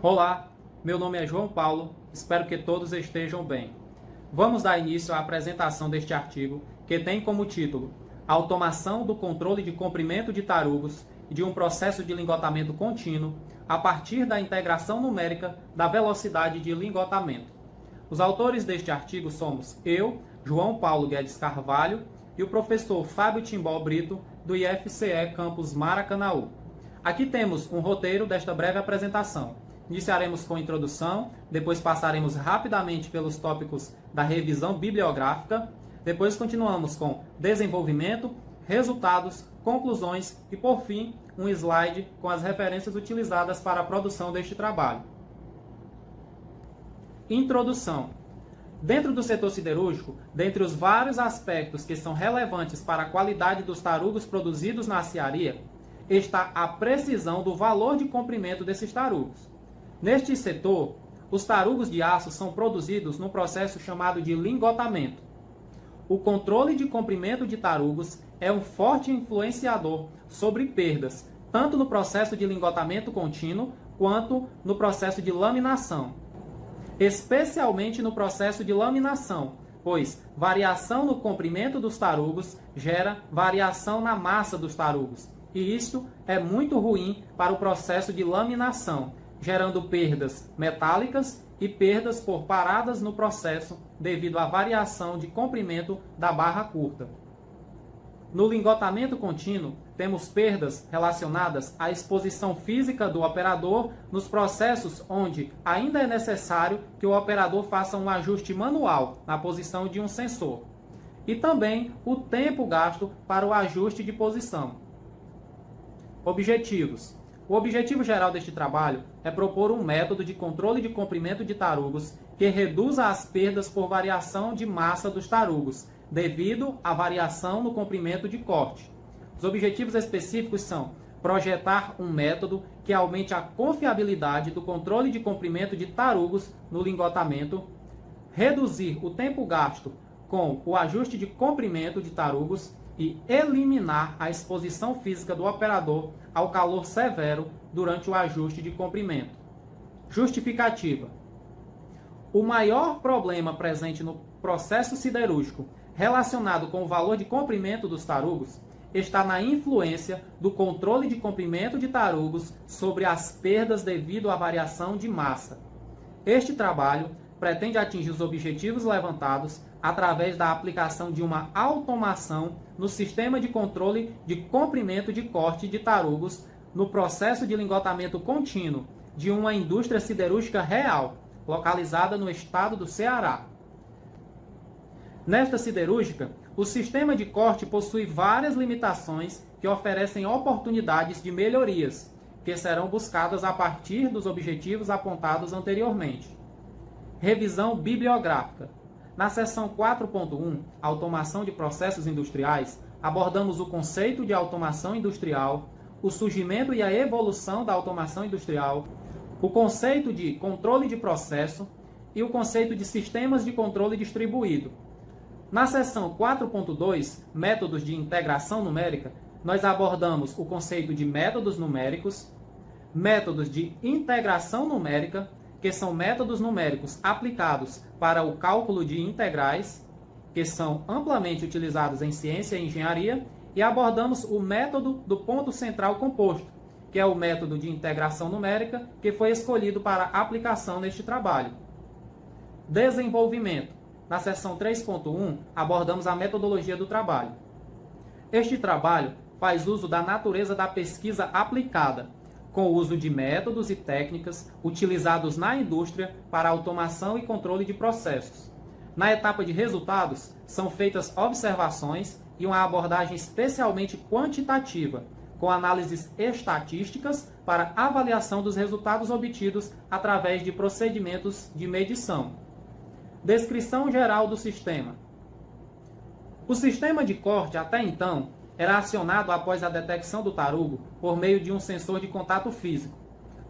Olá, meu nome é João Paulo, espero que todos estejam bem. Vamos dar início à apresentação deste artigo, que tem como título Automação do controle de comprimento de tarugos e de um processo de lingotamento contínuo a partir da integração numérica da velocidade de lingotamento. Os autores deste artigo somos eu, João Paulo Guedes Carvalho, e o professor Fábio Timbó Brito, do IFCE Campus Maracanaú. Aqui temos um roteiro desta breve apresentação. Iniciaremos com introdução, depois passaremos rapidamente pelos tópicos da revisão bibliográfica, depois continuamos com desenvolvimento, resultados, conclusões e, por fim, um slide com as referências utilizadas para a produção deste trabalho. Introdução. Dentro do setor siderúrgico, dentre os vários aspectos que são relevantes para a qualidade dos tarugos produzidos na aciaria, está a precisão do valor de comprimento desses tarugos. Neste setor, os tarugos de aço são produzidos no processo chamado de lingotamento. O controle de comprimento de tarugos é um forte influenciador sobre perdas, tanto no processo de lingotamento contínuo quanto no processo de laminação. Especialmente no processo de laminação, pois variação no comprimento dos tarugos gera variação na massa dos tarugos, e isso é muito ruim para o processo de laminação, gerando perdas metálicas e perdas por paradas no processo devido à variação de comprimento da barra curta. No lingotamento contínuo, temos perdas relacionadas à exposição física do operador nos processos onde ainda é necessário que o operador faça um ajuste manual na posição de um sensor, e também o tempo gasto para o ajuste de posição. Objetivos. O objetivo geral deste trabalho é propor um método de controle de comprimento de tarugos que reduza as perdas por variação de massa dos tarugos, devido à variação no comprimento de corte. Os objetivos específicos são projetar um método que aumente a confiabilidade do controle de comprimento de tarugos no lingotamento, reduzir o tempo gasto com o ajuste de comprimento de tarugos e eliminar a exposição física do operador ao calor severo durante o ajuste de comprimento. Justificativa. O maior problema presente no processo siderúrgico relacionado com o valor de comprimento dos tarugos está na influência do controle de comprimento de tarugos sobre as perdas devido à variação de massa. Este trabalho pretende atingir os objetivos levantados através da aplicação de uma automação no sistema de controle de comprimento de corte de tarugos no processo de lingotamento contínuo de uma indústria siderúrgica real, localizada no estado do Ceará. Nesta siderúrgica, o sistema de corte possui várias limitações que oferecem oportunidades de melhorias, que serão buscadas a partir dos objetivos apontados anteriormente. Revisão bibliográfica. Na seção 4.1, Automação de processos industriais, abordamos o conceito de automação industrial, o surgimento e a evolução da automação industrial, o conceito de controle de processo e o conceito de sistemas de controle distribuído. Na seção 4.2, Métodos de integração numérica, nós abordamos o conceito de métodos numéricos, métodos de integração numérica, que são métodos numéricos aplicados para o cálculo de integrais, que são amplamente utilizados em ciência e engenharia, e abordamos o método do ponto central composto, que é o método de integração numérica que foi escolhido para aplicação neste trabalho. Desenvolvimento. Na seção 3.1, abordamos a metodologia do trabalho. Este trabalho faz uso da natureza da pesquisa aplicada, com o uso de métodos e técnicas utilizados na indústria para automação e controle de processos. Na etapa de resultados, são feitas observações e uma abordagem especialmente quantitativa, com análises estatísticas para avaliação dos resultados obtidos através de procedimentos de medição. Descrição geral do sistema. O sistema de corte, até então, era acionado após a detecção do tarugo por meio de um sensor de contato físico,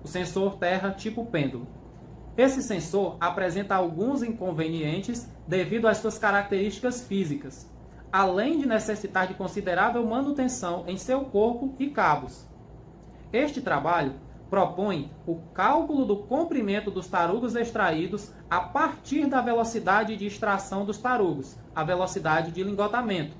o sensor terra tipo pêndulo. Esse sensor apresenta alguns inconvenientes devido às suas características físicas, além de necessitar de considerável manutenção em seu corpo e cabos. Este trabalho propõe o cálculo do comprimento dos tarugos extraídos a partir da velocidade de extração dos tarugos, a velocidade de lingotamento.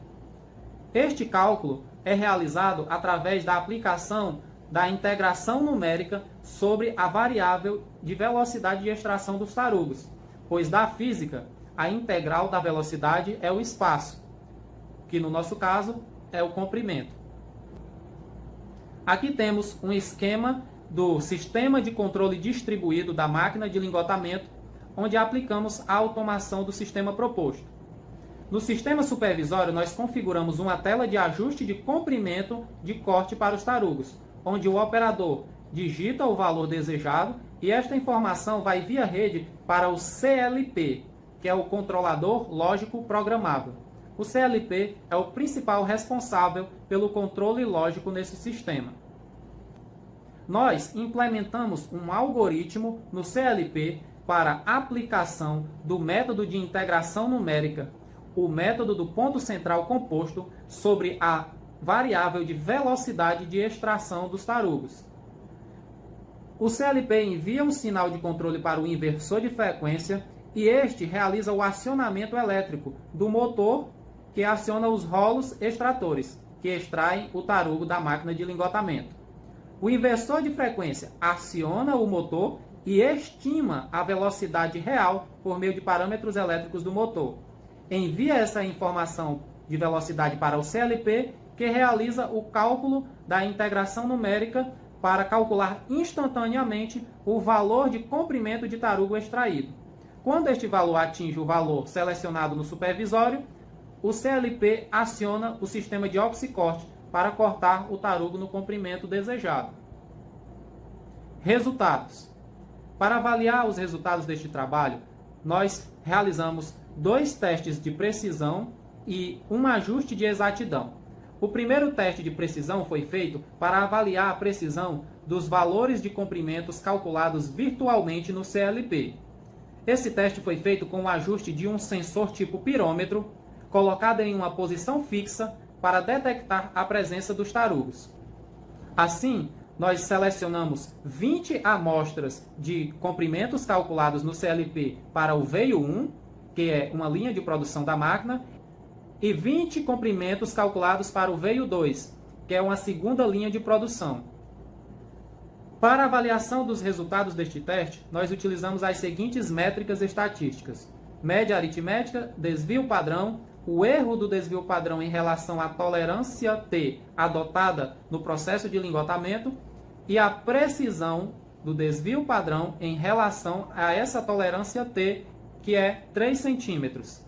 Este cálculo é realizado através da aplicação da integração numérica sobre a variável de velocidade de extração dos tarugos, pois da física, a integral da velocidade é o espaço, que no nosso caso é o comprimento. Aqui temos um esquema do sistema de controle distribuído da máquina de lingotamento, onde aplicamos a automação do sistema proposto. No sistema supervisório, nós configuramos uma tela de ajuste de comprimento de corte para os tarugos, onde o operador digita o valor desejado e esta informação vai via rede para o CLP, que é o controlador lógico programável. O CLP é o principal responsável pelo controle lógico nesse sistema. Nós implementamos um algoritmo no CLP para aplicação do método de integração numérica, o método do ponto central composto, sobre a variável de velocidade de extração dos tarugos. O CLP envia um sinal de controle para o inversor de frequência e este realiza o acionamento elétrico do motor, que aciona os rolos extratores, que extraem o tarugo da máquina de lingotamento. O inversor de frequência aciona o motor e estima a velocidade real por meio de parâmetros elétricos do motor. Envia essa informação de velocidade para o CLP, que realiza o cálculo da integração numérica para calcular instantaneamente o valor de comprimento de tarugo extraído. Quando este valor atinge o valor selecionado no supervisório, o CLP aciona o sistema de oxicorte para cortar o tarugo no comprimento desejado. Resultados. Para avaliar os resultados deste trabalho, nós realizamos 2 testes de precisão e um ajuste de exatidão. O primeiro teste de precisão foi feito para avaliar a precisão dos valores de comprimentos calculados virtualmente no CLP. Esse teste foi feito com o ajuste de um sensor tipo pirômetro, colocado em uma posição fixa para detectar a presença dos tarugos. Assim, nós selecionamos 20 amostras de comprimentos calculados no CLP para o veio 1, que é uma linha de produção da máquina, e 20 comprimentos calculados para o veio 2, que é uma segunda linha de produção. Para a avaliação dos resultados deste teste, nós utilizamos as seguintes métricas estatísticas: média aritmética, desvio padrão, o erro do desvio padrão em relação à tolerância T adotada no processo de lingotamento e a precisão do desvio padrão em relação a essa tolerância T, que é 3 centímetros.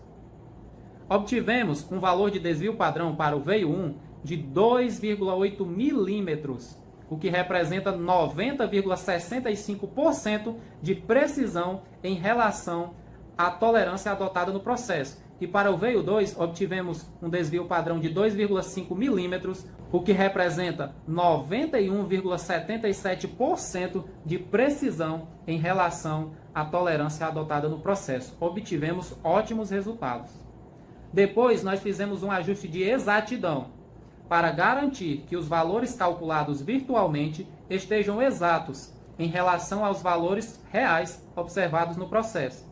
Obtivemos um valor de desvio padrão para o veio 1 de 2,8 milímetros, o que representa 90,65% de precisão em relação à tolerância adotada no processo. E para o veio 2, obtivemos um desvio padrão de 2,5 milímetros, o que representa 91,77% de precisão em relação à tolerância adotada no processo. Obtivemos ótimos resultados. Depois, nós fizemos um ajuste de exatidão, para garantir que os valores calculados virtualmente estejam exatos em relação aos valores reais observados no processo.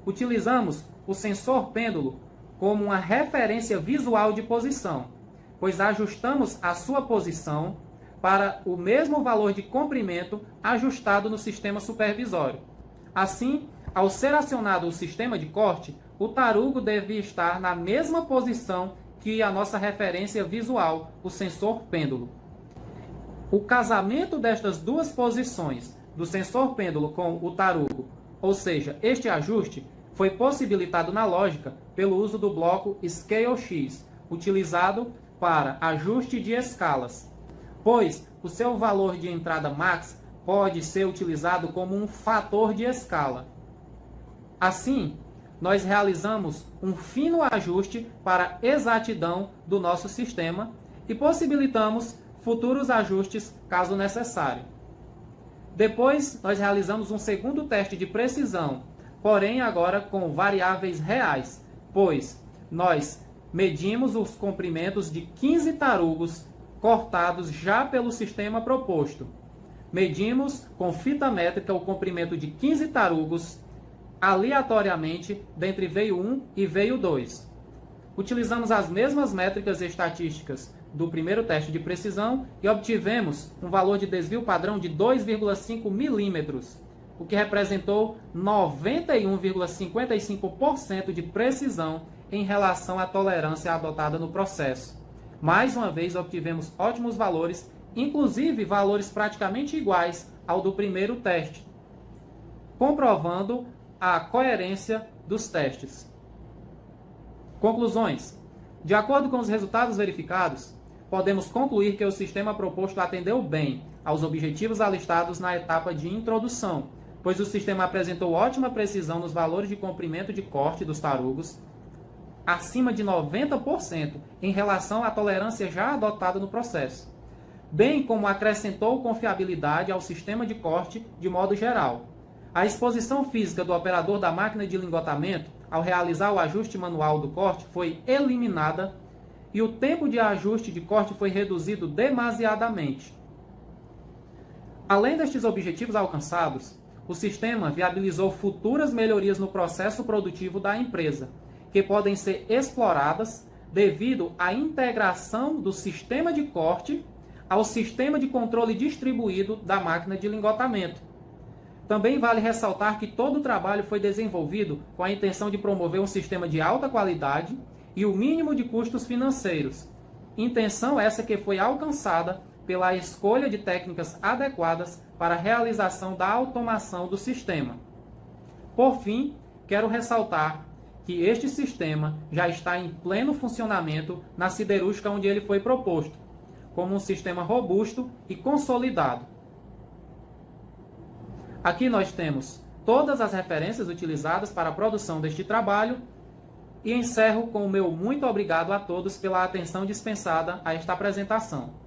Utilizamos o sensor pêndulo como uma referência visual de posição, pois ajustamos a sua posição para o mesmo valor de comprimento ajustado no sistema supervisório. Assim, ao ser acionado o sistema de corte, o tarugo deve estar na mesma posição que a nossa referência visual, o sensor pêndulo. O casamento destas duas posições, do sensor pêndulo com o tarugo, ou seja, este ajuste, foi possibilitado na lógica pelo uso do bloco Scale-X, utilizado para ajuste de escalas, pois o seu valor de entrada max pode ser utilizado como um fator de escala. Assim, nós realizamos um fino ajuste para exatidão do nosso sistema e possibilitamos futuros ajustes caso necessário. Depois, nós realizamos um segundo teste de precisão, porém agora com variáveis reais, pois nós medimos os comprimentos de 15 tarugos cortados já pelo sistema proposto. medimos com fita métrica o comprimento de 15 tarugos aleatoriamente dentre veio 1 e veio 2. Utilizamos as mesmas métricas estatísticas do primeiro teste de precisão e obtivemos um valor de desvio padrão de 2,5 milímetros, o que representou 91,55% de precisão em relação à tolerância adotada no processo. Mais uma vez, obtivemos ótimos valores, inclusive valores praticamente iguais ao do primeiro teste, comprovando a coerência dos testes. Conclusões. De acordo com os resultados verificados, podemos concluir que o sistema proposto atendeu bem aos objetivos alistados na etapa de introdução, pois o sistema apresentou ótima precisão nos valores de comprimento de corte dos tarugos, acima de 90% em relação à tolerância já adotada no processo, bem como acrescentou confiabilidade ao sistema de corte de modo geral. A exposição física do operador da máquina de lingotamento ao realizar o ajuste manual do corte foi eliminada e o tempo de ajuste de corte foi reduzido demasiadamente. Além destes objetivos alcançados, o sistema viabilizou futuras melhorias no processo produtivo da empresa, que podem ser exploradas devido à integração do sistema de corte ao sistema de controle distribuído da máquina de lingotamento. Também vale ressaltar que todo o trabalho foi desenvolvido com a intenção de promover um sistema de alta qualidade e o mínimo de custos financeiros. Intenção essa que foi alcançada pela escolha de técnicas adequadas para a realização da automação do sistema. Por fim, quero ressaltar que este sistema já está em pleno funcionamento na siderúrgica onde ele foi proposto, como um sistema robusto e consolidado. Aqui nós temos todas as referências utilizadas para a produção deste trabalho e encerro com o meu muito obrigado a todos pela atenção dispensada a esta apresentação.